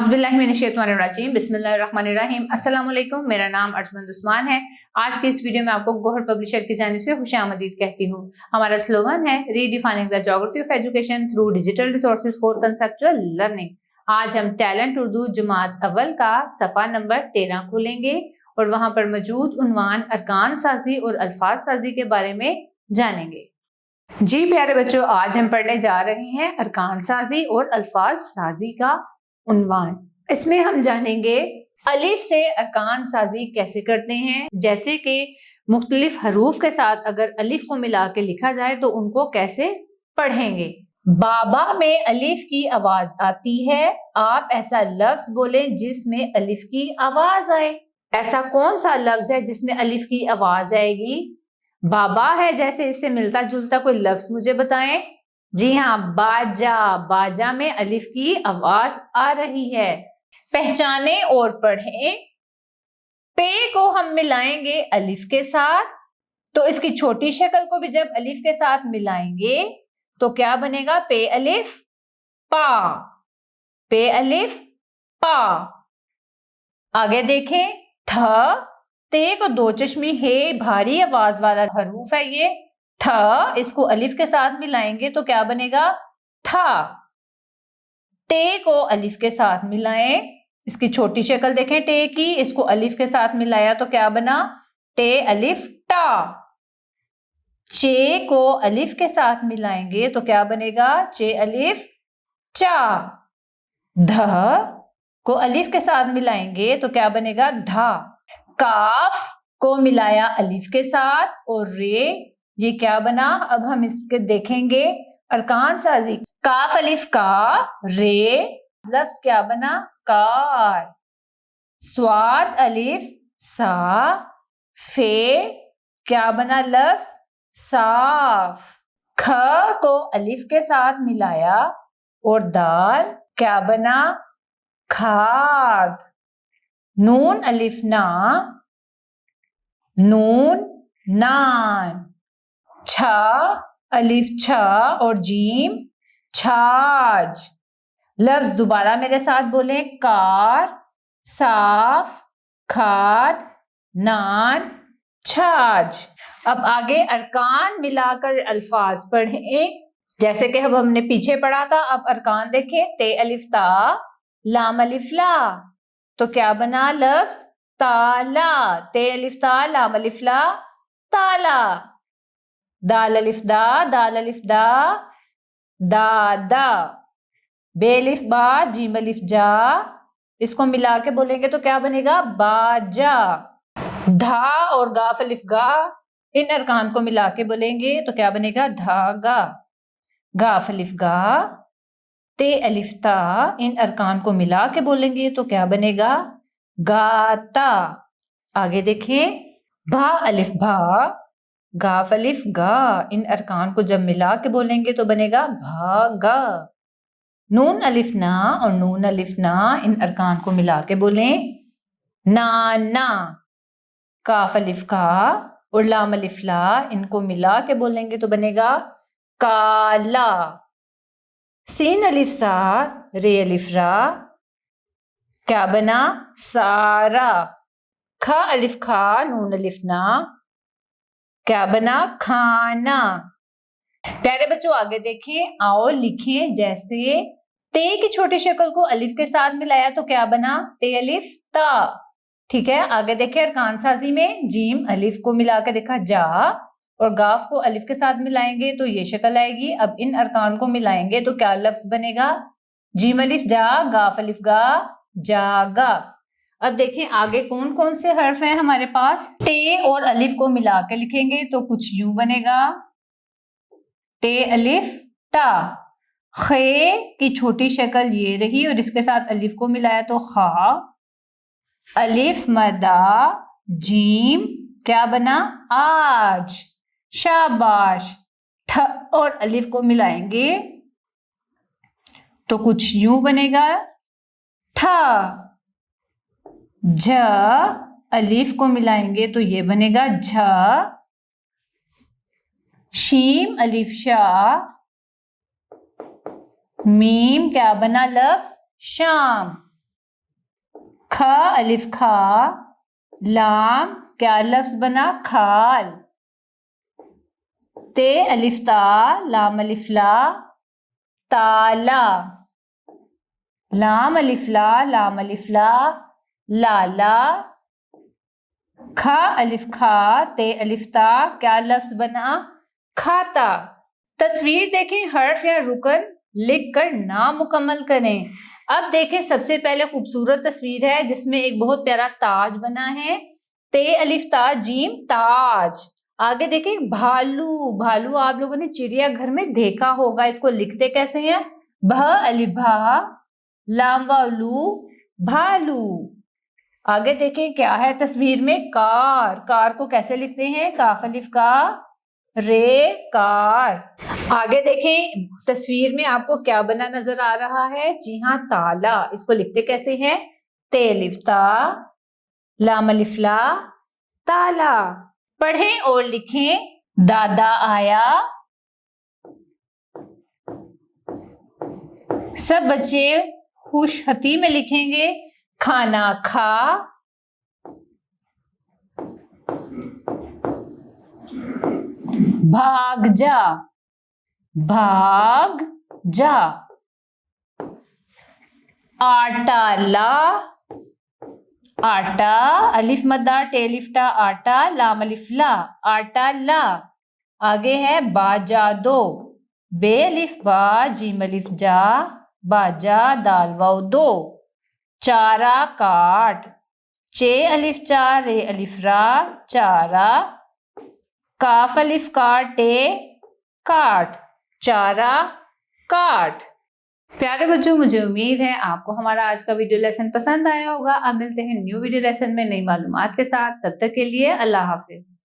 औज़ुबिल्लाहिमिनश्शैतानिर्रजीम बिस्मिल्लाहिर्रहमानिर्रहीम। अस्सलाम वालेकुम। मेरा नाम अर्जमंद उस्मान है। आज के इस वीडियो में आपको गौहर पब्लिशर की जानिब से खुशामदीद कहती हूँ। हमारा स्लोगन है redefining the geography of education through digital resources for conceptual learning. आज हम टैलेंट उर्दू जमात अव्वल का सफ़ा नंबर 13 खोलेंगे और वहां पर मौजूद उन्वान अरकान साजी और अल्फाज साजी के बारे में जानेंगे। जी प्यारे बच्चों, आज हम पढ़ने जा रहे हैं अरकान साजी और अल्फाज साजी का उन्वान। इसमें हम जानेंगे अलिफ से अरकान साजी कैसे करते हैं, जैसे कि मुख्तलिफ हरूफ के साथ अगर अलिफ को मिला के लिखा जाए तो उनको कैसे पढ़ेंगे। बाबा में अलिफ की आवाज आती है, आप ऐसा लफ्ज बोलें जिसमें अलिफ की आवाज आए। ऐसा कौन सा लफ्ज है जिसमें अलिफ की आवाज आएगी? बाबा है, जैसे इससे मिलता जुलता कोई लफ्ज मुझे बताएं। जी हाँ, बाजा। बाजा में अलिफ की आवाज आ रही है। पहचाने और पढ़ें। पे को हम मिलाएंगे अलिफ के साथ, तो इसकी छोटी शक्ल को भी जब अलिफ के साथ मिलाएंगे तो क्या बनेगा? पे अलिफ पा। पे अलिफ पा। आगे देखें, थ। ते को दो चश्मी है, भारी आवाज वाला हरूफ है ये थ। इसको अलिफ के साथ मिलाएंगे तो क्या बनेगा? था। टे को अलिफ के साथ मिलाएं, इसकी छोटी शक्ल देखें टे की, इसको अलिफ के साथ मिलाया तो क्या बना? टे अलिफ टा। चे को अलिफ के साथ मिलाएंगे तो क्या बनेगा? चे अलिफ चा। ध को अलिफ के साथ मिलाएंगे तो क्या बनेगा? धा। काफ को मिलाया अलिफ के साथ और रे, ये क्या बना? अब हम इसके देखेंगे अरकान साजी। काफ अलिफ का, रे लफ्ज क्या बना? कार। स्वाद अलिफ सा, फे क्या बना लफ्ज? साफ। ख को अलिफ के साथ मिलाया और दाल क्या बना? खाद। नून अलिफ ना, नून नान। छा अलिफ छा और जीम छाज। लफ्ज दोबारा मेरे साथ बोलें, कार, साफ, खाद, नान, छाज। अब आगे अरकान मिलाकर अल्फाज पढ़ें, जैसे कि अब हमने पीछे पढ़ा था। अब अरकान देखें, ते अलिफ ता, लाम अलिफ ला, तो क्या बना लफ्ज? ताला। ते अलिफ ता, लाम अलिफ ला, ताला। दाल अलिफ दा, दाल अलिफ दा, दादा। बे अलिफ बा, जीम अलिफ जा, इसको मिला के बोलेंगे तो क्या बनेगा? बाजा। धा और गाफ अलिफ गा, इन अरकान को मिला के बोलेंगे तो क्या बनेगा? धागा। गाफ अलिफ गा, ते अलिफ ता, इन अरकान को मिला के बोलेंगे तो क्या बनेगा? गाता। आगे देखें, भा अलिफ भा, गाफ अलिफ गा, इन अरकान को जब मिला के बोलेंगे तो बनेगा भागा। नून अलिफ ना और नून अलिफ ना, इन अरकान को मिला के बोलें नाना। काफ अलिफ का और लाम अलिफ ला, इनको मिला के बोलेंगे तो बनेगा काला। सीन अलिफ सा, रे अलिफ रा, क्या बना? सारा। खा अलिफ खा, नून अलिफ ना, क्या बना? खाना। प्यारे बच्चों आगे देखें, आओ लिखें। जैसे ते की छोटी शक्ल को अलिफ के साथ मिलाया तो क्या बना? ते अलिफ ता। ठीक है, आगे देखें अरकान साजी में, जीम अलिफ को मिला के देखा जा और गाफ को अलिफ के साथ मिलाएंगे तो ये शक्ल आएगी। अब इन अरकान को मिलाएंगे तो क्या लफ्ज बनेगा? जीम अलिफ जा, गाफ अलिफ गा, जागा। अब देखें आगे कौन कौन से हर्फ हैं हमारे पास। टे और अलिफ को मिला के लिखेंगे तो कुछ यूं बनेगा, टे अलिफ टा। खे की छोटी शक्ल ये रही और इसके साथ अलिफ को मिलाया तो खा। अलिफ मदा, जीम क्या बना? आज। शाबाश। ठ और अलिफ को मिलाएंगे तो कुछ यूं बनेगा, ठा। झ अलिफ को मिलाएंगे तो ये बनेगा झा। शीम अलिफ शा, मीम क्या बना लफ्ज? शाम। ख अलिफ खा, लाम क्या लफ्ज बना खाल, ते अलिफ ता, लाम अलिफ ला, ताला, लाम अलिफ ला, लाम अलिफ ला, लाला, खा अलिफ खा, ते अलिफ ता, क्या लफ्ज बना खाता। तस्वीर देखें, हर्फ या रुकन लिखकर नाम मुकम्मल करें। अब देखें, सबसे पहले खूबसूरत तस्वीर है जिसमें एक बहुत प्यारा ताज बना है, ते अलिफ ता जीम ताज। आगे देखें, भालू, भालू आप लोगों ने चिड़ियाघर में देखा होगा, इसको लिखते कैसे हैं, भ अलिफ भा, लाम वालू भालू। आगे देखें क्या है तस्वीर में, कार, कार को कैसे लिखते हैं, काफ अलिफ का, रे कार। आगे देखें तस्वीर में आपको क्या बना नजर आ रहा है, जी हाँ ताला, इसको लिखते कैसे हैं, ते अलिफ ता, लाम अलिफ ला, ताला। पढ़ें और लिखें, दादा आया, सब बच्चे खुशहती में लिखेंगे, खाना खा, भाग जा, भाग जा, आटा ला, आटा अलिफ मद्दा टे अलिफ टा, आटा लाम अलिफ ला, आटा ला। आगे है बाजा दो, बे अलिफ बा, जीम अलिफ जा, बाजा दाल वाव दो, चारा काट, चे अलिफ चा, रे अलिफ रा, चारा, काफ अलिफ काटे, काट, चारा काट। प्यारे बच्चों, मुझे उम्मीद है आपको हमारा आज का वीडियो लेसन पसंद आया होगा। अब मिलते हैं न्यू वीडियो लेसन में नई मालूमात के साथ, तब तक के लिए अल्लाह हाफिज।